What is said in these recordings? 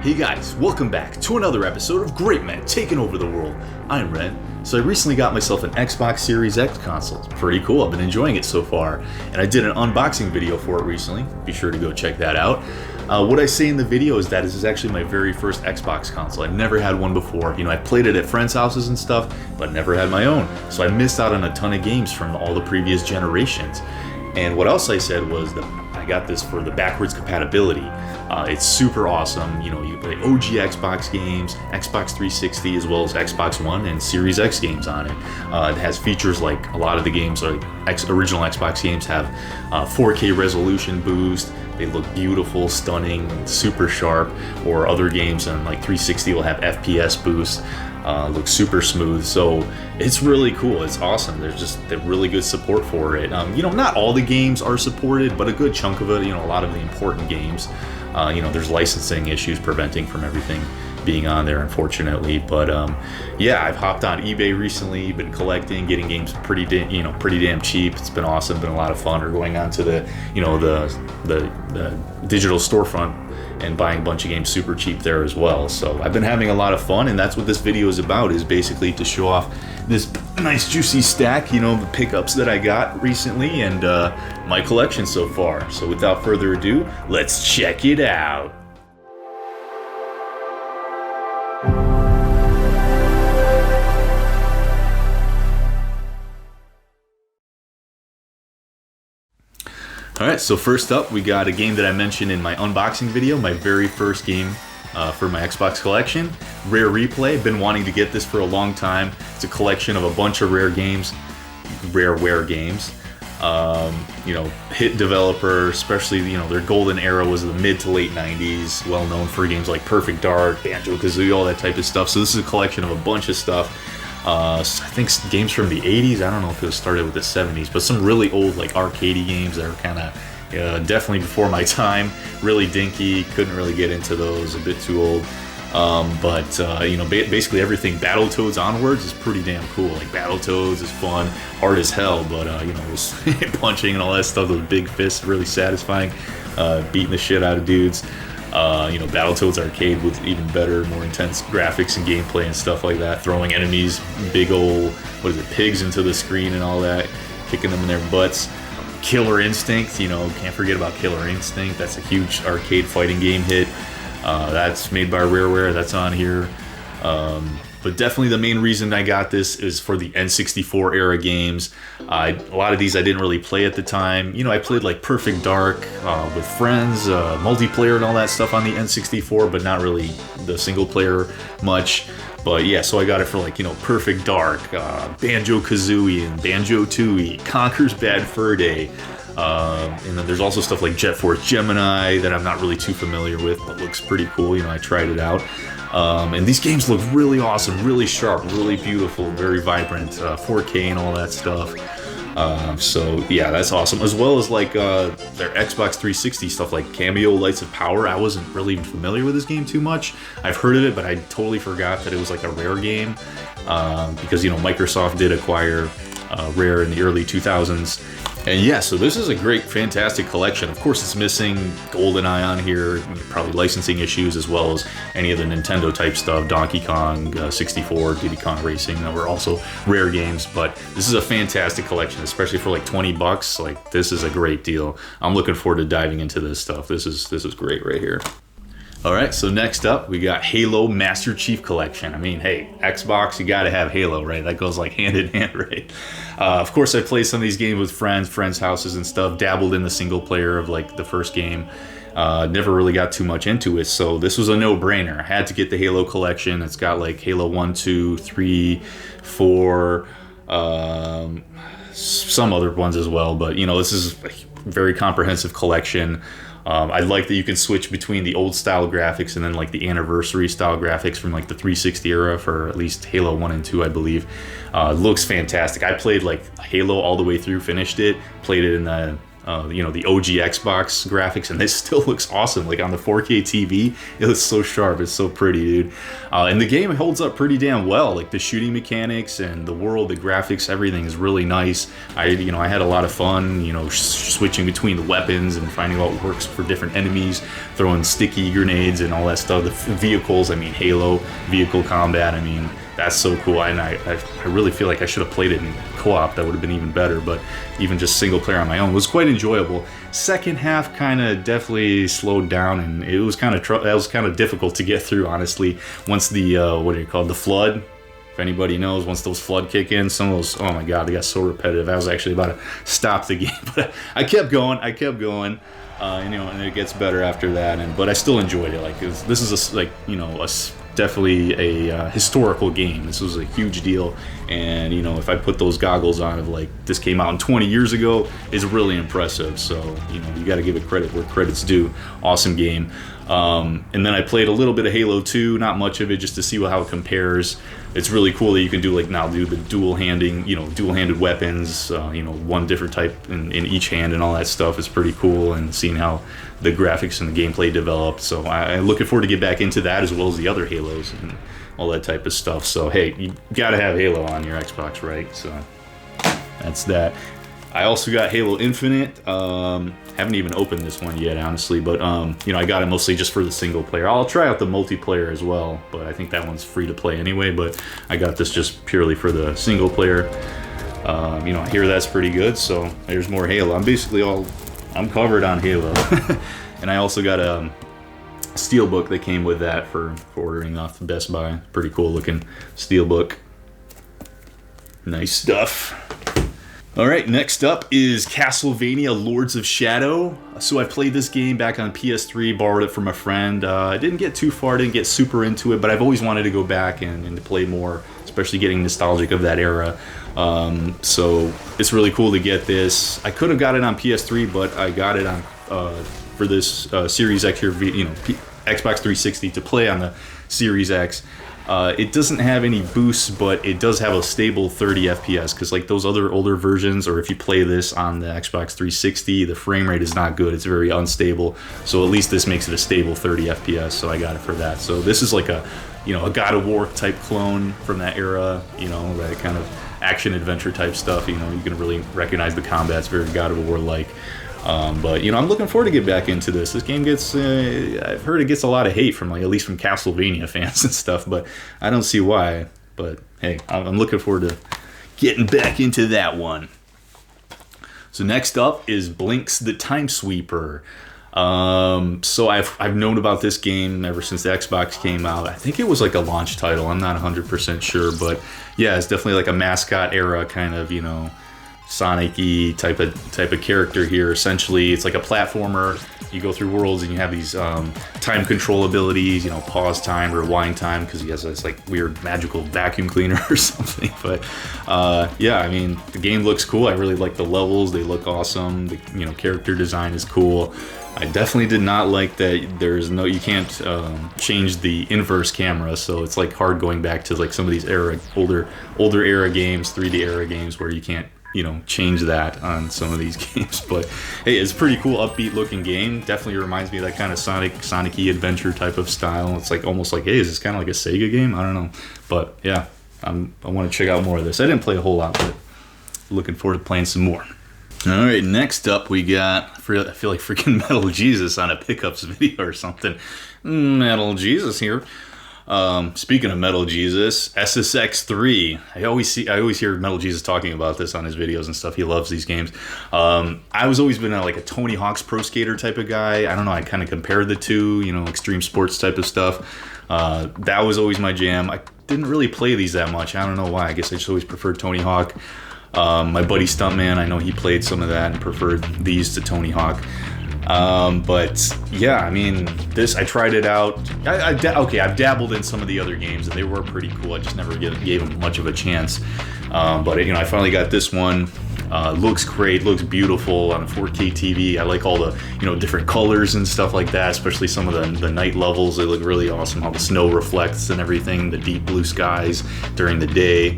Hey guys, welcome back to another episode of Great Men Taking Over the World. I'm Ren. So I recently got myself an Xbox Series X console. It's pretty cool, I've been enjoying it so far. And I did an unboxing video for it recently. Be sure to go check that out. What I say in the video is that this is actually my very first Xbox console. I've never had one before. You know, I played it at friends' houses and stuff, but never had my own. So I missed out on a ton of games from all the previous generations. And what else I said was that I got this for the backwards compatibility. It's super awesome. You know, you play OG Xbox games, Xbox 360, as well as Xbox One and Series X games on it. It has features like a lot of the games, like original Xbox games, have 4K resolution boost. They look beautiful, stunning, super sharp. Or other games on like 360 will have FPS boost. Looks super smooth, so it's really cool. It's awesome. There's just a really good support for it. You know, not all the games are supported, but a good chunk of it. You know, a lot of the important games. You know, there's licensing issues preventing from everything being on there, unfortunately. But yeah, I've hopped on eBay recently, been collecting, getting games pretty damn cheap. It's been awesome, been a lot of fun. Or going on to the digital storefront and buying a bunch of games super cheap there as well. So I've been having a lot of fun, and that's what this video is about, is basically to show off this nice juicy stack, you know, the pickups that I got recently and my collection so far. So without further ado, let's check it out. Alright, so first up, we got a game that I mentioned in my unboxing video, my very first game for my Xbox collection, Rare Replay. Been wanting to get this for a long time. It's a collection of a bunch of rare games, rareware games. You know, hit developer, especially, you know, their golden era was the mid to late 90s, well known for games like Perfect Dark, Banjo-Kazooie, all that type of stuff. So this is a collection of a bunch of stuff. I think games from the 80s, I don't know if it was started with the 70s, but some really old like arcadey games that are kind of definitely before my time, really dinky, couldn't really get into those, a bit too old. You know, basically everything Battletoads onwards is pretty damn cool. Like Battletoads is fun, hard as hell, but you know, just punching and all that stuff, those big fists, really satisfying, beating the shit out of dudes. You know, Battletoads arcade with even better, more intense graphics and gameplay and stuff like that. Throwing enemies, big old, pigs into the screen and all that, kicking them in their butts. Killer Instinct, you know, can't forget about Killer Instinct. That's a huge arcade fighting game hit. That's made by Rareware, that's on here. But definitely the main reason I got this is for the N64 era games. A lot of these I didn't really play at the time. You know, I played like Perfect Dark with friends, multiplayer and all that stuff on the N64, but not really the single player much. But yeah, so I got it for like, you know, Perfect Dark, Banjo-Kazooie and Banjo-Tooie, Conker's Bad Fur Day. And then there's also stuff like Jet Force Gemini that I'm not really too familiar with, but looks pretty cool. You know, I tried it out. And these games look really awesome, really sharp, really beautiful, very vibrant, 4K and all that stuff. So yeah, that's awesome. As well as like their Xbox 360 stuff like Cameo Lights of Power. I wasn't really familiar with this game too much. I've heard of it, but I totally forgot that it was like a Rare game, because, you know, Microsoft did acquire Rare in the early 2000s. And yeah, so this is a great, fantastic collection. Of course, it's missing GoldenEye on here, probably licensing issues, as well as any of the Nintendo type stuff, Donkey Kong 64, Diddy Kong Racing, that were also Rare games. But this is a fantastic collection, especially for like $20. Like, this is a great deal. I'm looking forward to diving into this stuff. This is great right here. Alright, so next up, we got Halo Master Chief Collection. I mean, hey, Xbox, you gotta have Halo, right? That goes like hand in hand, right? Of course, I played some of these games with friends' houses and stuff, dabbled in the single player of like the first game. Never really got too much into it, so this was a no-brainer. I had to get the Halo Collection. It's got like Halo 1, 2, 3, 4, some other ones as well, but you know, this is a very comprehensive collection. I like that you can switch between the old style graphics and then like the anniversary style graphics from like the 360 era for at least Halo 1 and 2, I believe. Looks fantastic. I played like Halo all the way through, finished it, played it in the the OG Xbox graphics, and this still looks awesome. Like on the 4K TV, it looks so sharp. It's so pretty, dude. And the game holds up pretty damn well. Like the shooting mechanics and the world, the graphics, everything is really nice. I had a lot of fun, switching between the weapons and finding out what works for different enemies, throwing sticky grenades and all that stuff. The vehicles, Halo vehicle combat, that's so cool. And I really feel like I should have played it in co-op. That would have been even better. But even just single player on my own was quite enjoyable. Second half kind of definitely slowed down, and it was kind of difficult to get through, honestly. Once the the flood. If anybody knows, once those flood kick in, some of those, oh my god, they got so repetitive. I was actually about to stop the game, but I kept going. And it gets better after that. But I still enjoyed it. Like this is definitely a historical game. This was a huge deal, and if I put those goggles on of like this came out 20 years ago, is really impressive. So you got to give it credit where credit's due. Awesome game. And then I played a little bit of Halo 2, not much of it, just to see how it compares. It's really cool that you can do the dual-handed weapons, one different type in each hand and all that stuff is pretty cool, and seeing how the graphics and the gameplay developed. So I'm looking forward to get back into that as well as the other Halos and all that type of stuff. So hey, you gotta have Halo on your Xbox, right? So that's that. I also got Halo Infinite. Haven't even opened this one yet, honestly, but I got it mostly just for the single player. I'll try out the multiplayer as well, but I think that one's free to play anyway, but I got this just purely for the single player. I hear that's pretty good, so there's more Halo. I'm covered on Halo. And I also got a steelbook that came with that for ordering off the Best Buy. Pretty cool looking steelbook. Nice stuff. Alright, next up is Castlevania Lords of Shadow. So I played this game back on PS3, borrowed it from a friend. I didn't get too far, didn't get super into it, but I've always wanted to go back and to play more, especially getting nostalgic of that era. So it's really cool to get this. I could have got it on PS3, but I got it on for this Series X here, Xbox 360 to play on the Series X. It doesn't have any boosts, but it does have a stable 30 FPS, because like those other older versions, or if you play this on the Xbox 360, the frame rate is not good. It's very unstable. So at least this makes it a stable 30 FPS, so I got it for that. So this is like a God of War type clone from that era, that kind of action adventure type stuff. You can really recognize the combat. It's very God of War like. But I'm looking forward to get back into this. This game gets, I've heard it gets a lot of hate from at least from Castlevania fans and stuff, but I don't see why. But hey, I'm looking forward to getting back into that one. So next up is Blinx the Time Sweeper. So I've known about this game ever since the Xbox came out. I think it was like a launch title. I'm not 100% sure, but yeah, it's definitely like a mascot era kind of, Sonic-y type of character here. Essentially, it's like a platformer. You go through worlds and you have these time control abilities, pause time, rewind time, because he has this like weird magical vacuum cleaner or something. But the game looks cool. I really like the levels. They look awesome. The character design is cool. I definitely did not like that you can't change the inverse camera, so it's like hard going back to like some of these older era games, 3D era games, where you can't change that on some of these games. But hey, it's a pretty cool upbeat looking game. Definitely reminds me of that kind of Sonic-y adventure type of style. It's like almost like, hey, is this kind of like a Sega game? I don't know, but yeah, I want to check out more of this. I didn't play a whole lot, but looking forward to playing some more. All right, next up we got, I feel like freaking Metal Jesus on a pickups video or something. Metal Jesus here. Speaking of Metal Jesus, SSX3. I always hear Metal Jesus talking about this on his videos and stuff. He loves these games. I was always been like a Tony Hawk's Pro Skater type of guy. I don't know, I kind of compared the two, extreme sports type of stuff. That was always my jam. I didn't really play these that much. I don't know why. I guess I just always preferred Tony Hawk. My buddy Stuntman, I know he played some of that and preferred these to Tony Hawk. But yeah, this, I tried it out. I've dabbled in some of the other games and they were pretty cool. I just never gave them much of a chance. But I finally got this one. Looks great, looks beautiful on a 4K TV. I like all the, different colors and stuff like that, especially some of the night levels. They look really awesome, how the snow reflects and everything, the deep blue skies during the day.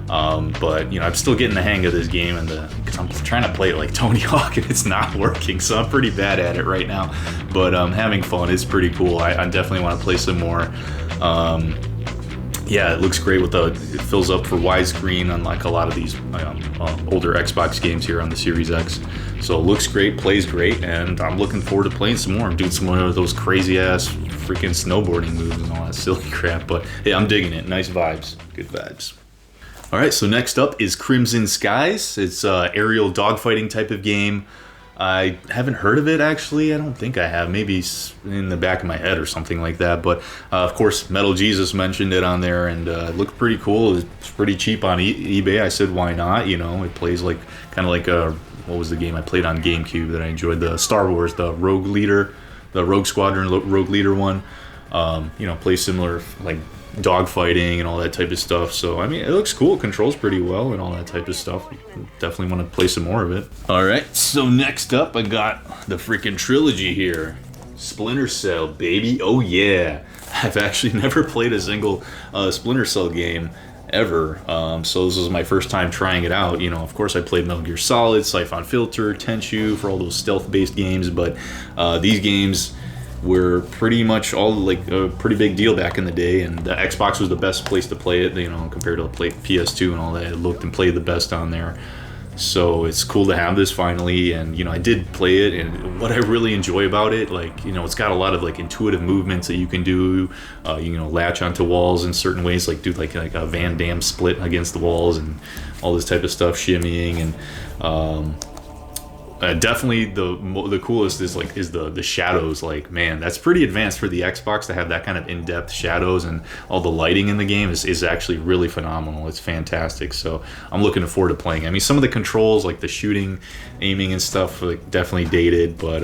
But you know, I'm still getting the hang of this game, and because I'm trying to play it like Tony Hawk and it's not working, so I'm pretty bad at it right now. But having fun. It's pretty cool. I definitely want to play some more. Yeah, it looks great with it fills up for widescreen, unlike a lot of these older Xbox games here on the Series X. So it looks great, plays great, and I'm looking forward to playing some more. I'm doing some more of those crazy ass freaking snowboarding moves and all that silly crap. But yeah, I'm digging it. Nice vibes, good vibes. All right, so next up is Crimson Skies. It's an aerial dogfighting type of game. I haven't heard of it, actually. I don't think I have. Maybe in the back of my head or something like that. But, of course, Metal Jesus mentioned it on there, and it looked pretty cool. It's pretty cheap on eBay. I said, why not? You know, it plays like kind of like what was the game I played on GameCube that I enjoyed? The Star Wars, the Rogue Leader, the Rogue Squadron Rogue Leader one. You know, plays similar, like, dogfighting and all that type of stuff. So I mean, it looks cool, controls pretty well and all that type of stuff. Definitely want to play some more of it. All right, so next up I got the freaking trilogy here. Splinter Cell, baby. Oh yeah, I've actually never played a single Splinter Cell game ever, so this was my first time trying it out. You know, of course I played Metal Gear Solid, Siphon Filter, Tenchu for all those stealth based games, but these games were pretty much all like a pretty big deal back in the day, and the Xbox was the best place to play it, you know, compared to the PS2 and all that. It looked and played the best on there. So it's cool to have this finally, and you know, I did play it, and what I really enjoy about it, like, you know, it's got a lot of like intuitive movements that you can do. You know, latch onto walls in certain ways, like do like a Van Damme split against the walls and all this type of stuff, shimmying, and definitely the coolest is the shadows. Like, man, that's pretty advanced for the Xbox to have that kind of in-depth shadows, and all the lighting in the game is actually really phenomenal. It's fantastic. So I'm looking forward to playing. I mean, some of the controls, like the shooting, aiming and stuff, like definitely dated, but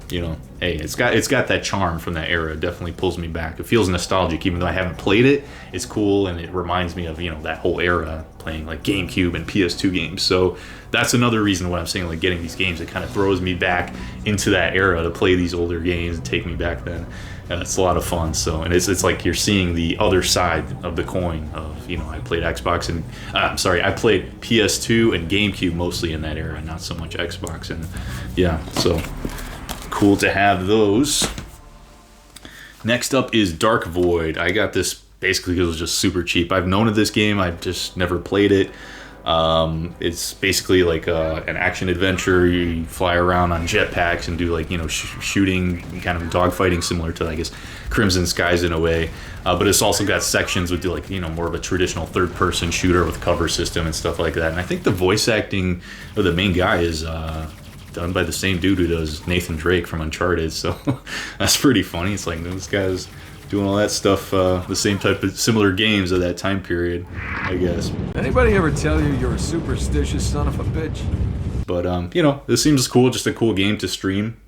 you know, hey, it's got that charm from that era. It definitely pulls me back. It feels nostalgic, even though I haven't played it. It's cool, and it reminds me of, you know, that whole era, playing like GameCube and PS2 games. So that's another reason why I'm saying, like, getting these games, it kind of throws me back into that era to play these older games and take me back then. And it's a lot of fun. So, and it's like you're seeing the other side of the coin of, you know, I played Xbox and I played PS2 and GameCube mostly in that era, not so much Xbox. And yeah, so cool to have those. Next up is Dark Void. I got this basically because it was just super cheap. I've known of this game, I've just never played it. It's basically like an action adventure. You fly around on jetpacks and do, like, you know, shooting, kind of dogfighting, similar to, I guess, Crimson Skies in a way. But it's also got sections with, like, you know, more of a traditional third-person shooter with cover system and stuff like that. And I think the voice acting of the main guy is done by the same dude who does Nathan Drake from Uncharted. So that's pretty funny. It's like those guys doing all that stuff, the same type of similar games of that time period, I guess. Anybody ever tell you you're a superstitious son of a bitch? But you know, this seems cool, just a cool game to stream.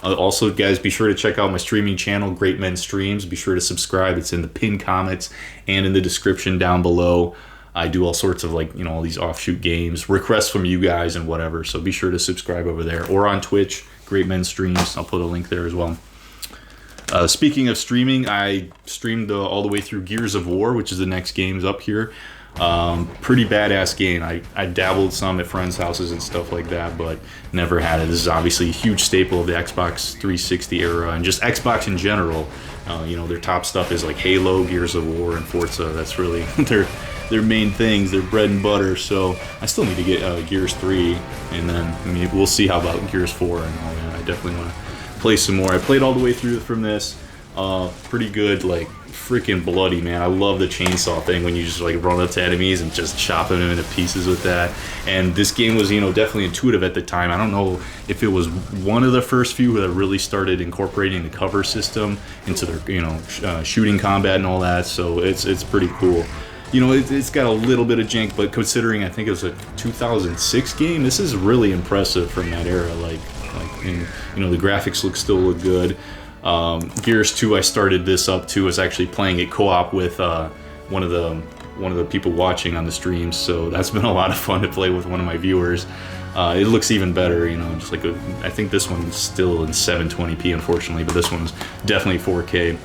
Also, guys, be sure to check out my streaming channel, Great Men Streams. Be sure to subscribe. It's in the pinned comments and in the description down below. I do all sorts of, like, you know, all these offshoot games, requests from you guys and whatever. So be sure to subscribe over there, or on Twitch, Great Men Streams. I'll put a link there as well. Speaking of streaming, I streamed all the way through Gears of War, which is the next game's up here. Pretty badass game. I dabbled some at friends' houses and stuff like that, but never had it. This is obviously a huge staple of the Xbox 360 era, and just Xbox in general. You know, their top stuff is like Halo, Gears of War, and Forza. That's really their main things, their bread and butter. So I still need to get Gears 3, and then, I mean, we'll see how about Gears 4 and all that. I definitely want to play some more. I played all the way through from this. Pretty good, like, freaking bloody, man. I love the chainsaw thing when you just, like, run up to enemies and just chopping them into pieces with that. And this game was, you know, definitely intuitive at the time. I don't know if it was one of the first few that really started incorporating the cover system into their, you know, shooting combat and all that. So it's pretty cool. You know, it's got a little bit of jank, but considering I think it was a 2006 game, this is really impressive from that era. Like, and, you know, the graphics still look good. Gears 2, I started this up too. I was actually playing it co-op with one of the people watching on the streams, so that's been a lot of fun to play with one of my viewers. It looks even better, you know, just like I think this one's still in 720p, unfortunately, but this one's definitely 4K.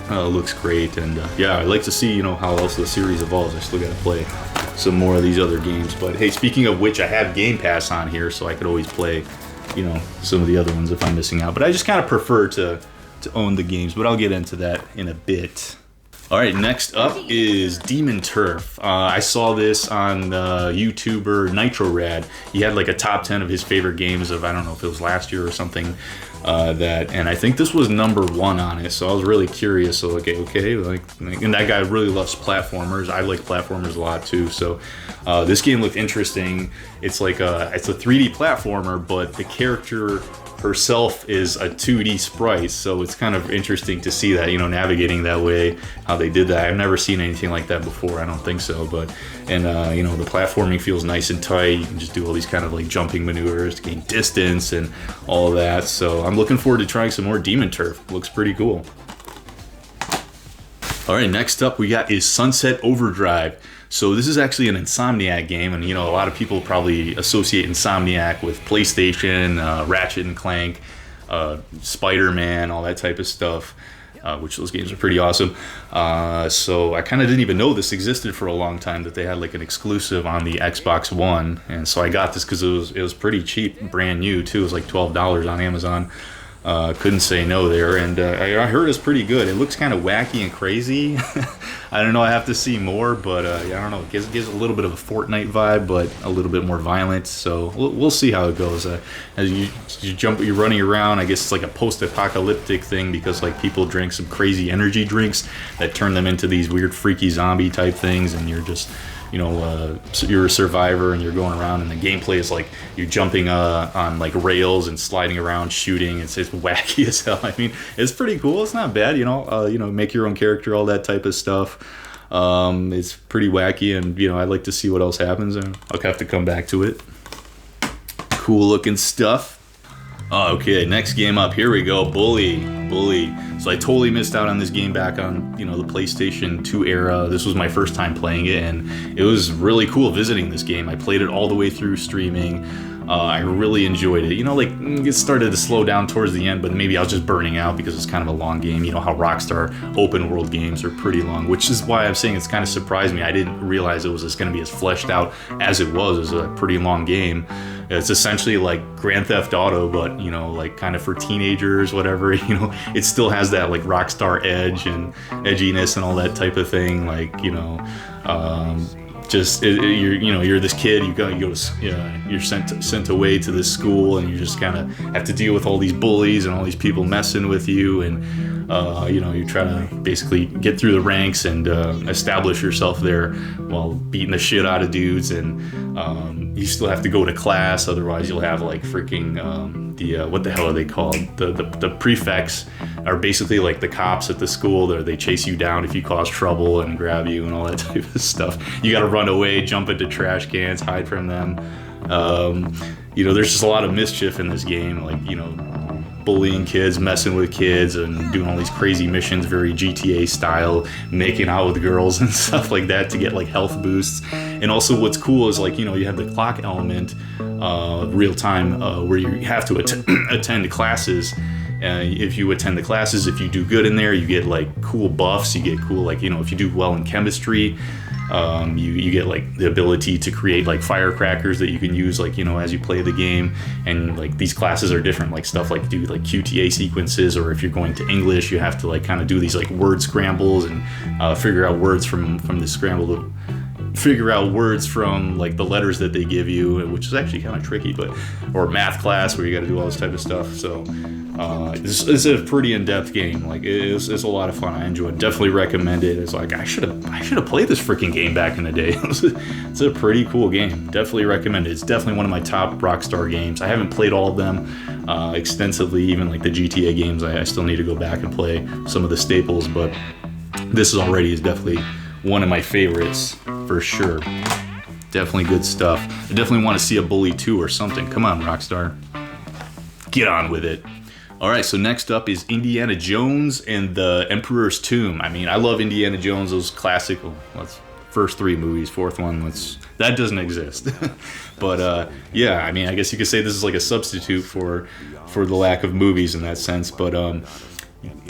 Looks great, and yeah, I'd like to see, you know, how else the series evolves. I still got to play some more of these other games. But hey, speaking of which, I have Game Pass on here, so I could always play, you know, some of the other ones if I'm missing out. But I just kind of prefer to own the games, but I'll get into that in a bit. All right, next up is Demon Turf. I saw this on YouTuber Nitro Rad. He had like a top 10 of his favorite games of, I don't know if it was last year or something, and I think this was number 1 on it, so I was really curious. So okay, like, and that guy really loves platformers. I like platformers a lot too, so this game looked interesting. It's like it's a 3D platformer, but the character herself is a 2D sprite, so it's kind of interesting to see that, you know, navigating that way, how they did that. I've never seen anything like that before, I don't think so, but, and you know, the platforming feels nice and tight. You can just do all these kind of like jumping maneuvers to gain distance and all of that, so I'm looking forward to trying some more Demon Turf. Looks pretty cool. All right, next up we got is Sunset Overdrive. So this is actually an Insomniac game, and you know, a lot of people probably associate Insomniac with PlayStation, Ratchet and Clank, Spider-Man, all that type of stuff, which those games are pretty awesome. So I kind of didn't even know this existed for a long time, that they had like an exclusive on the Xbox One, and so I got this because it was pretty cheap, brand new too. It was like $12 on Amazon. Couldn't say no there, and I heard it's pretty good. It looks kind of wacky and crazy. I don't know, I have to see more, but yeah, I don't know. It gives a little bit of a Fortnite vibe, but a little bit more violent. So we'll see how it goes. As you're running around. I guess it's like a post-apocalyptic thing, because like people drink some crazy energy drinks that turn them into these weird, freaky zombie type things, and you're just, you know, you're a survivor and you're going around, and the gameplay is like you're jumping on like rails and sliding around, shooting. It's wacky as hell. I mean, it's pretty cool. It's not bad, you know, make your own character, all that type of stuff. It's pretty wacky, and you know, I'd like to see what else happens, and I'll have to come back to it. Cool looking stuff. Okay, next game up. Here we go. Bully. So I totally missed out on this game back on, you know, the PlayStation 2 era. This was my first time playing it, and it was really cool visiting this game. I played it all the way through streaming. I really enjoyed it. You know, like, it started to slow down towards the end, but maybe I was just burning out because it's kind of a long game. You know how Rockstar open world games are pretty long, which is why I'm saying it's kind of surprised me. I didn't realize it was just going to be as fleshed out as it was. It was a pretty long game. It's essentially like Grand Theft Auto, but, you know, like kind of for teenagers, whatever. You know, it still has that like Rockstar edge and edginess and all that type of thing. Like, you know, you're this kid. You're sent away to this school, and you just kind of have to deal with all these bullies and all these people messing with you, and you know, you try to basically get through the ranks and establish yourself there while beating the shit out of dudes, and you still have to go to class, otherwise you'll have like freaking what the hell are they called? The prefects are basically like the cops at the school. They chase you down if you cause trouble and grab you and all that type of stuff. You got to run away, jump into trash cans, hide from them. You know, there's just a lot of mischief in this game, like, you know, bullying kids, messing with kids, and doing all these crazy missions, very GTA style, making out with girls and stuff like that to get like health boosts. And also what's cool is, like, you know, you have the clock element, real time, where you have to attend classes. If you attend the classes, if you do good in there, you get like cool buffs. You get cool, like, you know, if you do well in chemistry, you get like the ability to create like firecrackers that you can use, like, you know, as you play the game. And like these classes are different, like stuff like do like QTA sequences, or if you're going to English, you have to like kind of do these like word scrambles and figure out words from the scramble, figure out words from like the letters that they give you, which is actually kind of tricky. But or math class where you got to do all this type of stuff. So it's a pretty in-depth game. Like it's a lot of fun. I enjoy it. Definitely recommend it. It's like I should have played this freaking game back in the day. It's a pretty cool game. Definitely recommend it. It's definitely one of my top Rockstar games. I haven't played all of them extensively. Even like the GTA games, I still need to go back and play some of the staples. But this is definitely one of my favorites for sure. Definitely good stuff. I definitely want to see a Bully 2 or something. Come on, Rockstar. Get on with it. All right, so next up is Indiana Jones and the Emperor's Tomb. I mean, I love Indiana Jones, those classic, first 3 movies, fourth one, that doesn't exist. But yeah, I mean, I guess you could say this is like a substitute for the lack of movies in that sense. But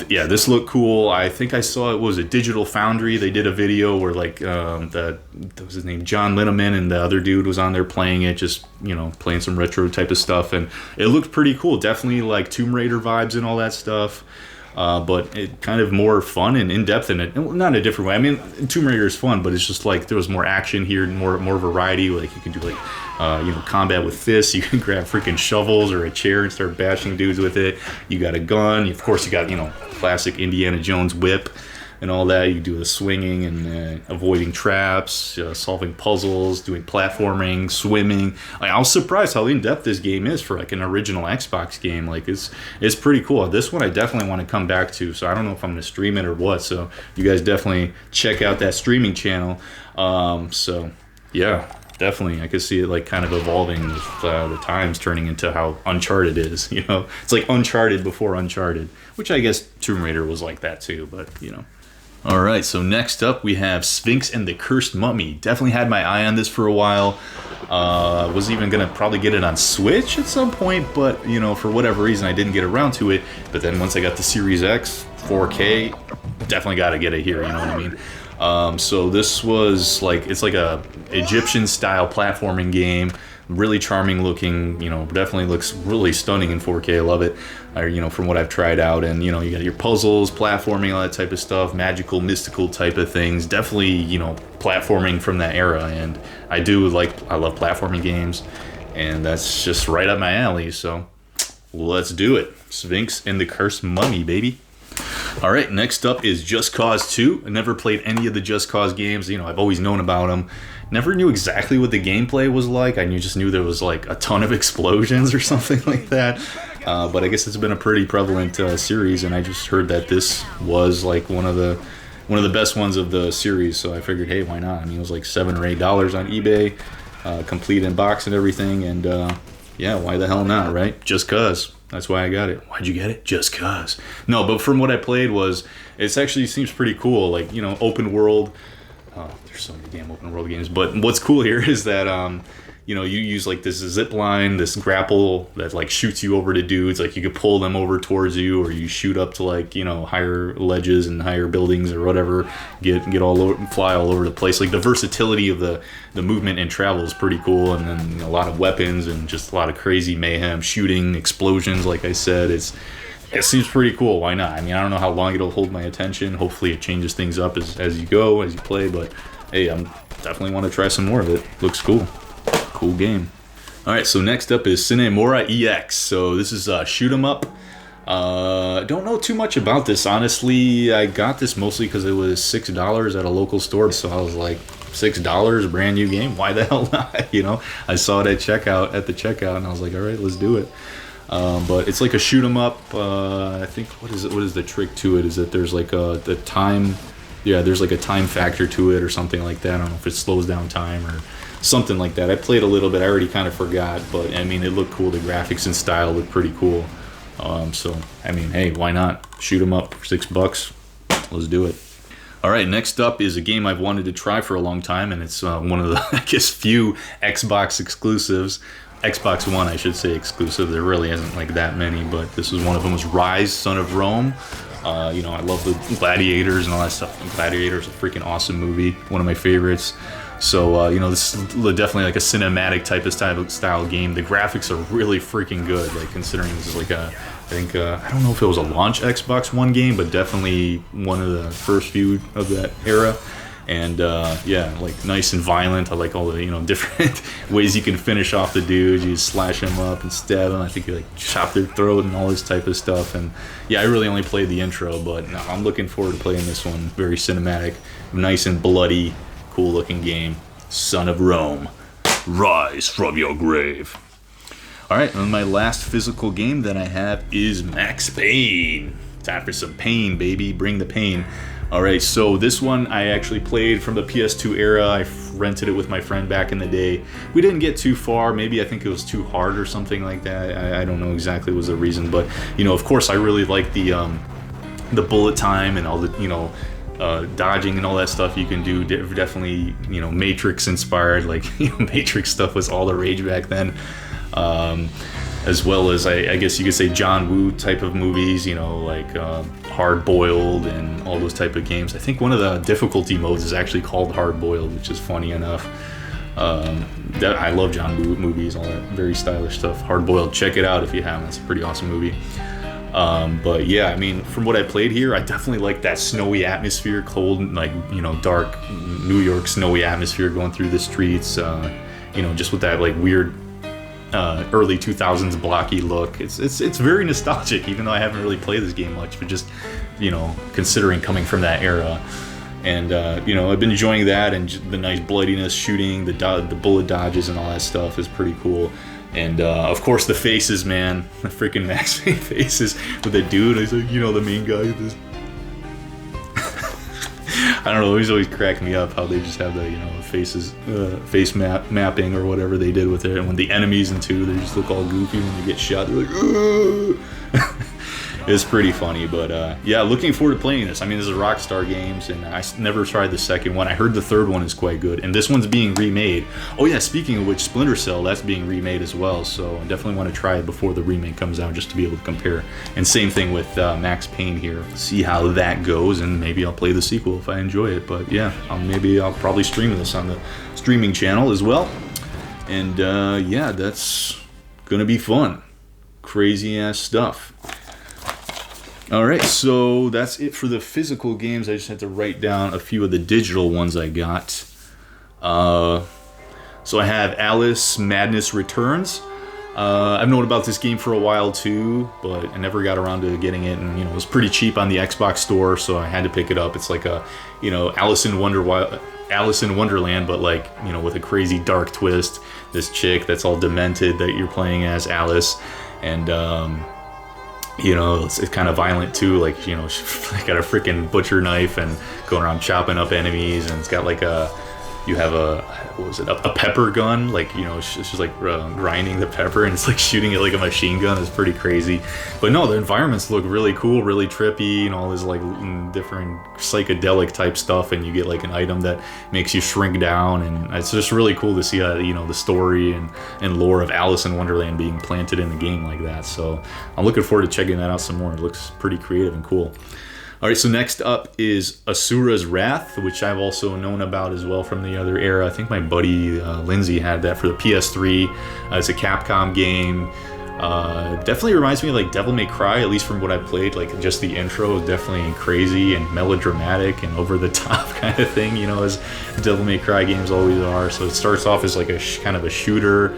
yeah, this looked cool. I think I saw it was a Digital Foundry. They did a video where like that was his name, John Linneman, and the other dude was on there playing it, just playing some retro type of stuff, and it looked pretty cool. Definitely like Tomb Raider vibes and all that stuff. But it kind of more fun and in depth in it. Not in a different way. I mean, Tomb Raider is fun, but it's just like there was more action here, more variety. Like you can do like combat with fists. You can grab freaking shovels or a chair and start bashing dudes with it. You got a gun. Of course, you got classic Indiana Jones whip and all that. You do the swinging and avoiding traps, solving puzzles, doing platforming, swimming. Like, I was surprised how in depth this game is for like an original Xbox game. Like it's pretty cool. This one I definitely want to come back to. So I don't know if I'm gonna stream it or what. So you guys definitely check out that streaming channel. So yeah. Definitely, I could see it like kind of evolving with the times, turning into how Uncharted is. It's like Uncharted before Uncharted, which I guess Tomb Raider was like that too. But All right, so next up we have Sphinx and the Cursed Mummy. Definitely had my eye on this for a while. Was even gonna probably get it on Switch at some point, but for whatever reason I didn't get around to it. But then once I got the Series X 4K, definitely got to get it here. You know what I mean? So this was like, it's like a Egyptian style platforming game, really charming looking, definitely looks really stunning in 4K. I love it, from what I've tried out. And you got your puzzles, platforming, all that type of stuff, magical, mystical type of things. Definitely, platforming from that era. And I love platforming games, and that's just right up my alley. So let's do it. Sphinx and the Cursed Mummy, baby. All right, next up is Just Cause 2. I never played any of the Just Cause games. I've always known about them. Never knew exactly what the gameplay was like. I just knew there was like a ton of explosions or something like that. But I guess it's been a pretty prevalent series, and I just heard that this was like one of the best ones of the series. So I figured, hey, why not? I mean, it was like $7 or $8 on eBay, complete in box and everything. And yeah, why the hell not, right? Just cause. That's why I got it. Why'd you get it? Just cause. No, but from what I played it actually seems pretty cool. Like, open world. Oh, there's so many damn open world games. But what's cool here is that, you use like this zip line, this grapple that like shoots you over to dudes. Like you could pull them over towards you, or you shoot up to like, higher ledges and higher buildings or whatever. Get all over, fly all over the place. Like the versatility of the movement and travel is pretty cool. And then a lot of weapons and just a lot of crazy mayhem, shooting, explosions. Like I said, it seems pretty cool. Why not? I mean, I don't know how long it'll hold my attention. Hopefully it changes things up as you go, as you play. But hey, I'm definitely want to try some more of it. Looks cool. Cool game. All right, so next up is Sine Mora EX. So this is a shoot 'em up. Don't know too much about this, honestly. I got this mostly because it was $6 at a local store. So I was like, $6, brand new game. Why the hell not? I saw it at the checkout, and I was like, all right, let's do it. But it's like a shoot 'em up. I think what is the trick to it? Is that there's like the time. Yeah, there's like a time factor to it or something like that. I don't know if it slows down time or something like that. I played a little bit. I already kind of forgot, but I mean, it looked cool. The graphics and style looked pretty cool. So I mean, hey, why not? Shoot 'em up for $6. Let's do it. All right, next up is a game I've wanted to try for a long time, and it's one of the, I guess, few Xbox exclusives. Xbox One, I should say, exclusive. There really isn't like that many, but this is one of them. Was Ryse, Son of Rome. I love the Gladiators and all that stuff. Gladiators is a freaking awesome movie, one of my favorites. So, this is definitely like a cinematic type of style game. The graphics are really freaking good, like considering this is like I don't know if it was a launch Xbox One game, but definitely one of the first few of that era. And yeah, like nice and violent. I like all the different ways you can finish off the dudes. You just slash them up and stab them. I think you like chop their throat and all this type of stuff. And yeah, I really only played the intro, but no, I'm looking forward to playing this one. Very cinematic, nice and bloody, cool looking game. Son of Rome, rise from your grave. All right, and my last physical game that I have is Max Payne. Time for some Payne, baby. Bring the pain. All right, so this one I actually played from the PS2 era. I rented it with my friend back in the day. We didn't get too far. Maybe I think it was too hard or something like that. I don't know exactly what was the reason, but of course I really like the bullet time and all the dodging and all that stuff you can do. Definitely Matrix inspired. Like Matrix stuff was all the rage back then. As well as I guess you could say John Woo type of movies. Like hard boiled and all those type of games. I think one of the difficulty modes is actually called hard boiled, which is funny enough. I love John Woo movies, all that very stylish stuff. Hard boiled, check it out if you haven't. It's a pretty awesome movie. But yeah, I mean, from what I played here, I definitely like that snowy atmosphere, cold, like, you know, dark New York snowy atmosphere going through the streets. You know, just with that like weird early 2000s blocky look. It's very nostalgic, even though I haven't really played this game much, but just, you know, considering coming from that era. And you know, I've been enjoying that, and the nice bloodiness, shooting, the bullet dodges and all that stuff is pretty cool. And of course the faces, man, the freaking Max Payne faces with the dude. He's like, you know, the main guy with this. I don't know, he's always cracked me up how they just have the, you know, faces, face mapping or whatever they did with it. And when the enemies in 2, they just look all goofy when they get shot. They're like, ugh! It's pretty funny, but yeah, looking forward to playing this. I mean, this is Rockstar Games, and I never tried the second one. I heard the third one is quite good, and this one's being remade. Oh yeah, speaking of which, Splinter Cell, that's being remade as well, so I definitely want to try it before the remake comes out, just to be able to compare. And same thing with Max Payne here. See how that goes, and maybe I'll play the sequel if I enjoy it. But yeah, maybe I'll probably stream this on the streaming channel as well. And yeah, that's gonna be fun. Crazy ass stuff. Alright, so that's it for the physical games. I just had to write down a few of the digital ones I got. So I have Alice Madness Returns. I've known about this game for a while too, but I never got around to getting it, and you know, it was pretty cheap on the Xbox store, so I had to pick it up. It's like a, you know, Alice in Wonderland, but like, you know, with a crazy dark twist. This chick that's all demented that you're playing as Alice, and you know, it's kind of violent too, like, you know, she's got a freaking butcher knife and going around chopping up enemies, and it's got like you have a, what was it, a pepper gun, like, you know, she's like grinding the pepper, and it's like shooting it like a machine gun. It's pretty crazy. But no, the environments look really cool, really trippy, and all this like different psychedelic type stuff, and you get like an item that makes you shrink down, and it's just really cool to see you know, the story and lore of Alice in Wonderland being planted in the game like that. So I'm looking forward to checking that out some more. It looks pretty creative and cool. All right, so next up is Asura's Wrath, which I've also known about as well from the other era. I think my buddy Lindsay had that for the PS3. It's a Capcom game. Definitely reminds me of like Devil May Cry, at least from what I played. Like, just the intro is definitely crazy and melodramatic and over the top kind of thing, you know, as Devil May Cry games always are. So it starts off as like a kind of a shooter.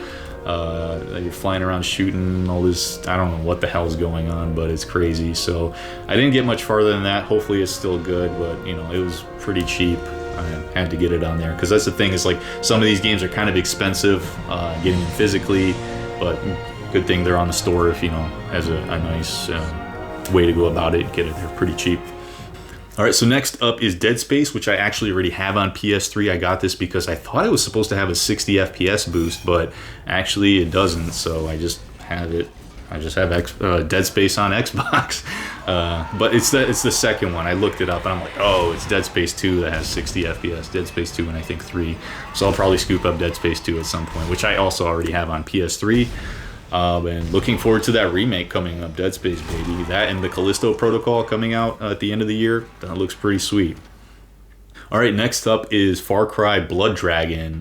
You're flying around shooting all this, I don't know what the hell's going on, but it's crazy. So I didn't get much farther than that. Hopefully it's still good, but you know, it was pretty cheap. I had to get it on there, because that's the thing, is like some of these games are kind of expensive getting them physically, but good thing they're on the store if, you know, as a nice way to go about it, get it there pretty cheap. Alright, so next up is Dead Space, which I actually already have on PS3. I got this because I thought it was supposed to have a 60 FPS boost, but actually it doesn't, so I just have it. I just have Dead Space on Xbox. But it's the second one. I looked it up and I'm like, oh, it's Dead Space 2 that has 60 FPS. Dead Space 2 and I think 3. So I'll probably scoop up Dead Space 2 at some point, which I also already have on PS3. And looking forward to that remake coming up, Dead Space, baby. That and the Callisto Protocol coming out at the end of the year. That looks pretty sweet. Alright, next up is Far Cry Blood Dragon.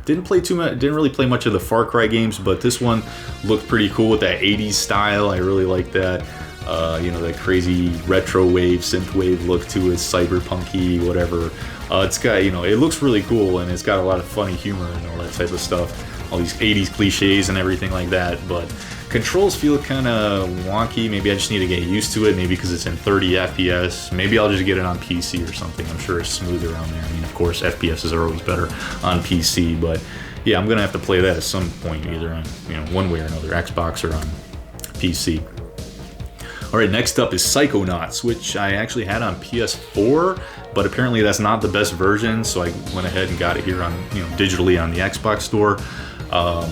Didn't really play much of the Far Cry games, but this one looked pretty cool with that 80s style. I really like that. You know, that crazy retro wave, synth wave look to it, cyberpunky, whatever. It's got, you know, it looks really cool, and it's got a lot of funny humor and all that type of stuff. All these 80s cliches and everything like that, but controls feel kind of wonky. Maybe I just need to get used to it, maybe because it's in 30 FPS. Maybe I'll just get it on PC or something. I'm sure it's smoother on there. I mean, of course, FPSs are always better on PC, but yeah, I'm gonna have to play that at some point, either on, you know, one way or another, Xbox or on PC. Alright, next up is Psychonauts, which I actually had on PS4, but apparently that's not the best version, so I went ahead and got it here on, you know, digitally on the Xbox store.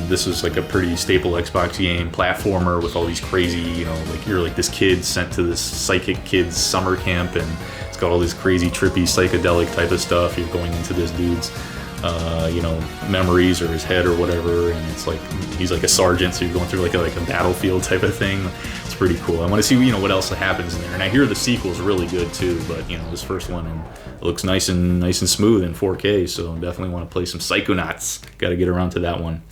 This is like a pretty staple Xbox game, platformer with all these crazy, you know, like you're like this kid sent to this psychic kid's summer camp, and it's got all this crazy, trippy, psychedelic type of stuff. You're going into this dude's, you know, memories or his head or whatever, and it's like he's like a sergeant, so you're going through like a battlefield type of thing. It's pretty cool. I want to see, you know, what else happens in there. And I hear the sequel's really good too, but you know, this first one, and it looks nice and smooth in 4K, so definitely want to play some Psychonauts. Got to get around to that one.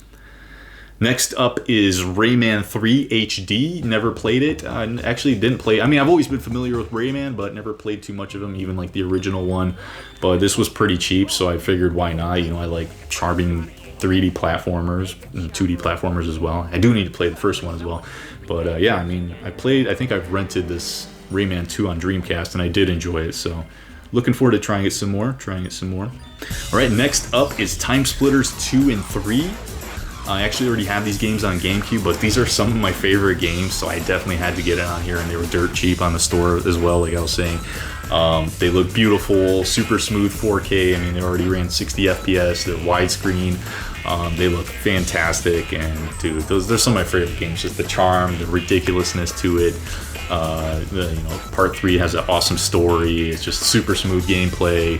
Next up is Rayman 3 HD. Never played it. Actually didn't play. I mean, I've always been familiar with Rayman, but never played too much of them, even like the original one. But this was pretty cheap, so I figured why not? You know, I like charming 3D platformers and 2D platformers as well. I do need to play the first one as well. But yeah, I mean, I think I've rented this Rayman 2 on Dreamcast, and I did enjoy it, so looking forward to trying it some more. All right, next up is TimeSplitters 2 and 3. I actually already have these games on GameCube, but these are some of my favorite games, so I definitely had to get it on here, and they were dirt cheap on the store as well, like I was saying. They look beautiful, super smooth 4K. I mean, they already ran 60 FPS, they're widescreen. They look fantastic, and dude, they're some of my favorite games. Just the charm, the ridiculousness to it. You know, part 3 has an awesome story. It's just super smooth gameplay.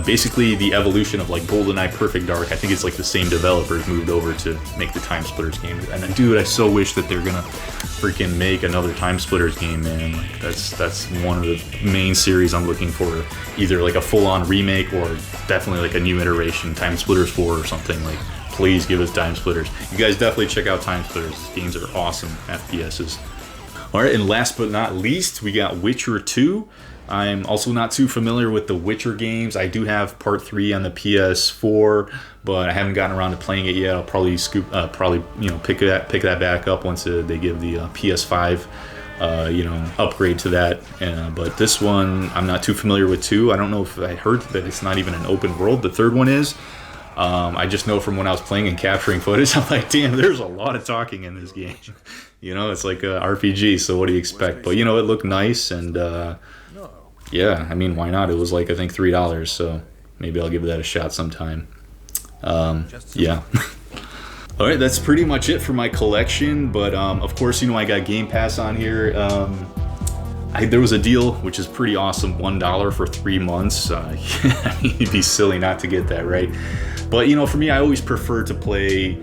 Basically the evolution of like GoldenEye Perfect Dark. I think it's like the same developers moved over to make the TimeSplitters game. And dude, I so wish that they're gonna freaking make another TimeSplitters game, man. Like, that's one of the main series I'm looking for. Either like a full-on remake or definitely like a new iteration, TimeSplitters 4 or something. Like, please give us TimeSplitters. You guys definitely check out TimeSplitters. Games are awesome FPSs. Alright, and last but not least, we got Witcher 2. I'm also not too familiar with the Witcher games. I do have part 3 on the PS4, but I haven't gotten around to playing it yet. I'll probably you know, pick that back up once they give the PS5 you know, upgrade to that. But this one I'm not too familiar with too. I don't know if I heard that it's not even an open world. The third one is. I just know from when I was playing and capturing footage, I'm like, damn, there's a lot of talking in this game. You know, it's like a RPG, so what do you expect? But, you know, it looked nice, and, yeah, I mean, why not? It was like, I think, $3, so maybe I'll give that a shot sometime. Yeah. Alright, that's pretty much it for my collection, but, of course, you know, I got Gamepass on here. There was a deal, which is pretty awesome, $1 for 3 months. I mean, it'd be silly not to get that, right? But, you know, for me, I always prefer to play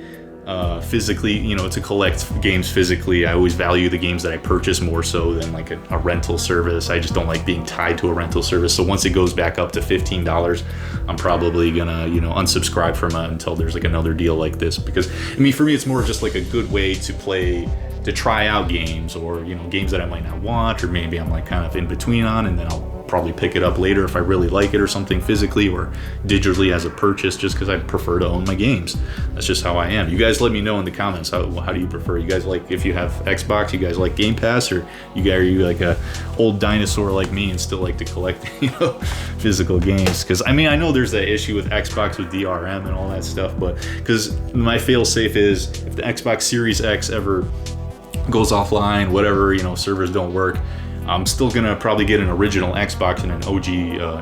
physically, you know, to collect games physically. I always value the games that I purchase more so than like a rental service. I just don't like being tied to a rental service. So once it goes back up to $15, I'm probably gonna, you know, unsubscribe from it until there's like another deal like this. Because, I mean, for me, it's more just like a good way to play, to try out games, or, you know, games that I might not want, or maybe I'm like kind of in between on, and then I'll probably pick it up later if I really like it or something, physically or digitally as a purchase, just because I prefer to own my games. That's just how I am. You guys let me know in the comments, how do you prefer? You guys like, if you have Xbox, you guys like Game Pass, or are you like a old dinosaur like me and still like to collect, you know, physical games? Because I mean, I know there's that issue with Xbox with DRM and all that stuff, but because my fail-safe is if the Xbox Series X ever goes offline, whatever, you know, servers don't work, I'm still gonna probably get an original Xbox and an OG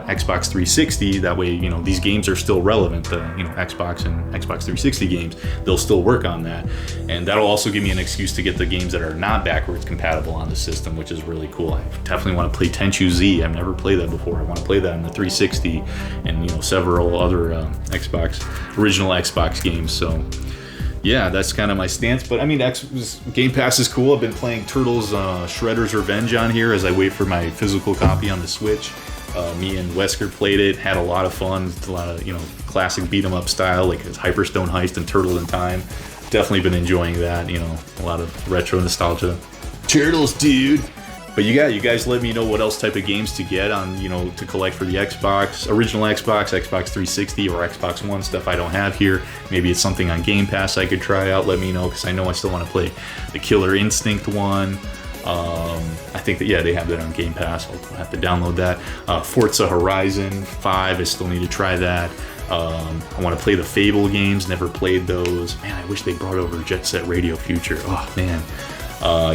Xbox 360. That way, you know, these games are still relevant. The, you know, Xbox and Xbox 360 games, they'll still work on that, and that'll also give me an excuse to get the games that are not backwards compatible on the system, which is really cool. I definitely want to play Tenchu Z. I've never played that before. I want to play that on the 360, and, you know, several other original Xbox games. So yeah, that's kind of my stance. But I mean, Game Pass is cool. I've been playing Turtles Shredder's Revenge on here as I wait for my physical copy on the Switch. Me and Wesker played it, had a lot of fun. A lot of, you know, classic beat 'em up style, like it's Hyperstone Heist and Turtle in Time. Definitely been enjoying that. You know, a lot of retro nostalgia. Turtles, dude. But you guys let me know what else type of games to get on, you know, to collect for the Xbox, original Xbox, Xbox 360, or Xbox One, stuff I don't have here. Maybe it's something on Game Pass I could try out. Let me know, because I know I still want to play the Killer Instinct one. I think that, yeah, they have that on Game Pass. I'll have to download that. Forza Horizon 5, I still need to try that. I want to play the Fable games, never played those. Man, I wish they brought over Jet Set Radio Future. Oh, man.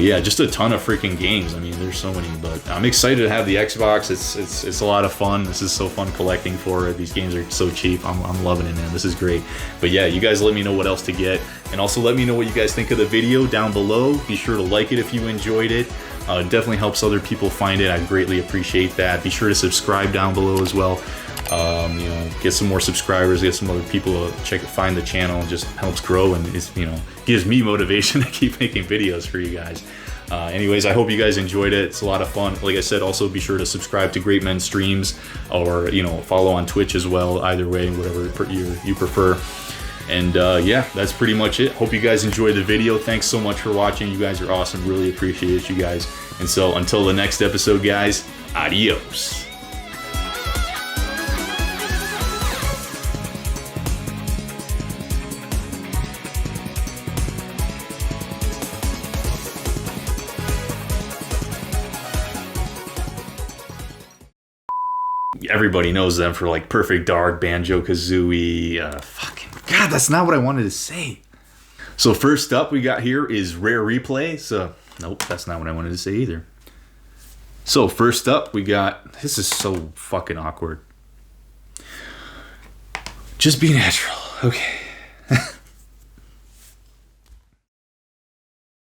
Yeah, just a ton of freaking games. I mean, there's so many, but I'm excited to have the Xbox. It's a lot of fun. This is so fun collecting for it. These games are so cheap. I'm loving it, man. This is great. But yeah, you guys let me know what else to get, and also let me know what you guys think of the video down below. Be sure to like it if you enjoyed it. It definitely helps other people find it. I greatly appreciate that. Be sure to subscribe down below as well. You know, get some more subscribers, get some other people to find the channel. It just helps grow, and is, you know, gives me motivation to keep making videos for you guys. Anyways, I hope you guys enjoyed it. It's a lot of fun. Like I said, also be sure to subscribe to Great Men Streams, or follow on Twitch as well. Either way, whatever you prefer. And yeah, that's pretty much it. Hope you guys enjoyed the video. Thanks so much for watching. You guys are awesome. Really appreciate you guys. And so until the next episode, guys, adios. Everybody knows them for like Perfect Dark, Banjo-Kazooie, fucking God, that's not what I wanted to say. So first up we got here is Rare Replay. So nope, that's not what I wanted to say either. So first up we got, this is so fucking awkward. Just be natural, okay.